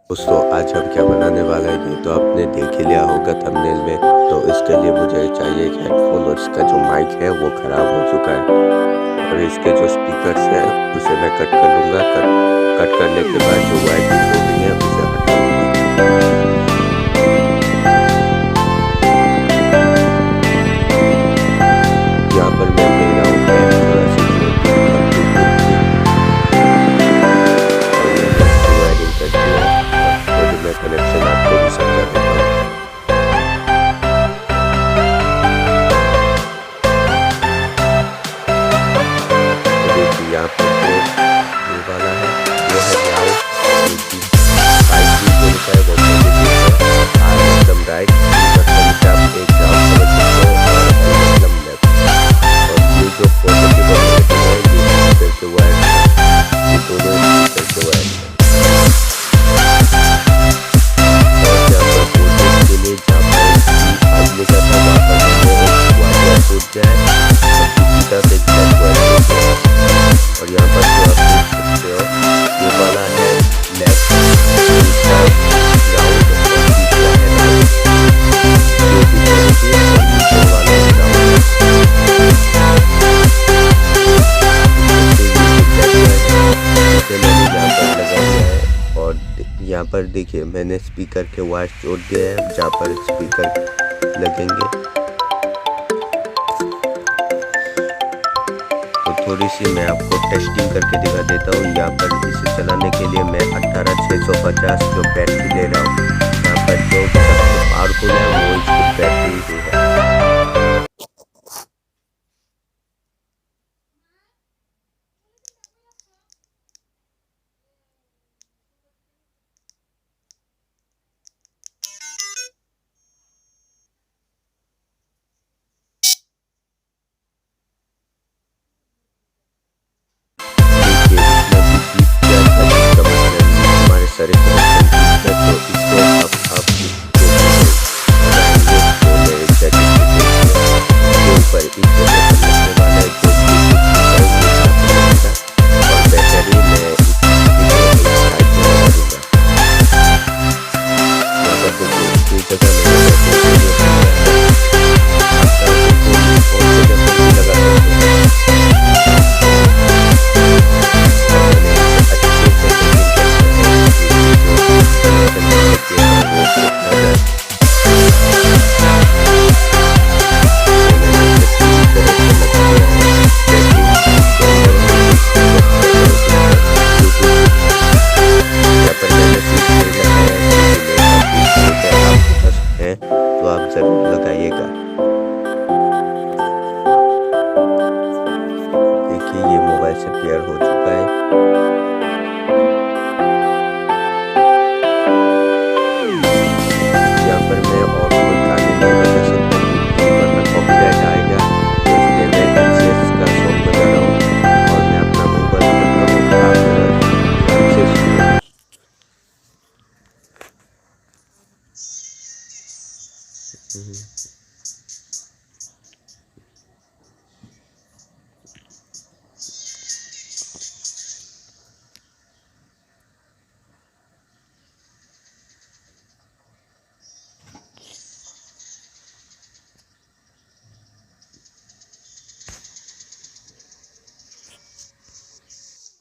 दोस्तों आज हम क्या बनाने वाला है ये तो आपने देख ही लिया होगा थंबनेल में। तो इसके लिए मुझे चाहिए एक हेडफोन और इसका जो माइक है वो ख़राब हो चुका है और इसके जो स्पीकर्स हैं उसे मैं कट कर लूँगा। कट करने के बाद जो वायरिंग होनी है उसे हटा लूँगा। यहाँ पर मैं ले रहा हूँ थोड़ा सी छोटी ब्लूटूथ की और मैंने इसकी वायरिंग कर दी है और मैं कनेक्शन आपको भी समझा देता हूँ। तो देखिए यहाँ पर जो ये वाला है वो है जाओ जो कि राइट भी बोलता है वो पॉजिटिव है, आर मतलब राइट, मतलब से आप एक जाओ समझ सकते हो और एल मतलब लेफ्ट। और ये जो पॉजिटिव और नेगेटिव है ये स्पीकर के वायर है, ये दोनों स्पीकर के वायर है। और यहाँ पर वोल्टेज के लिए जहाँ पर इसकी आज लिखा था वहाँ पर मैंने एक वायर टूट जाए और दूसरी तरफ एक ब्लैक वायर टूट जाए। और यहाँ पर जो आप देख सकते हो ये वाला है लेफ्ट, दूसरा ग्राउंड और तीसरा है राइट, जो कि पॉजिटिव और नीचे वाला है ग्राउंड। इसे मैंने यहाँ पर लगा दिया है और यहाँ पर देखिए मैंने स्पीकर के वायर जोड़ दिए हैं जहाँ पर स्पीकर लगेंगे। तो थोड़ी सी मैं आपको टेस्टिंग करके दिखा देता हूँ। यहाँ पर इसे चलाने के लिए मैं 18650 जो बैटरी ले रहा हूँ। यहाँ पर जो सबसे पावरफुल है वो इसकी बैटरी ही है। देखिए इतना भी डीप क्या था जिसका मतलब नहीं, हमारे सारे कनेक्शन ठीक है। तो इसको अब आप जो लगाएंगे तो मेरे सेटिंग पे देखिए इसके ऊपर इस जगह पर लगने वाला है जो और बैटरी मैं इस साइड में लगा दूंगा। यहाँ पर देखिए इस जगह मैंने बैटरी आपका और जगह पर भी लगा सकते हैं। तो आप जरूर लगाइएगा। देखिए ये मोबाइल से पेयर हो चुका है।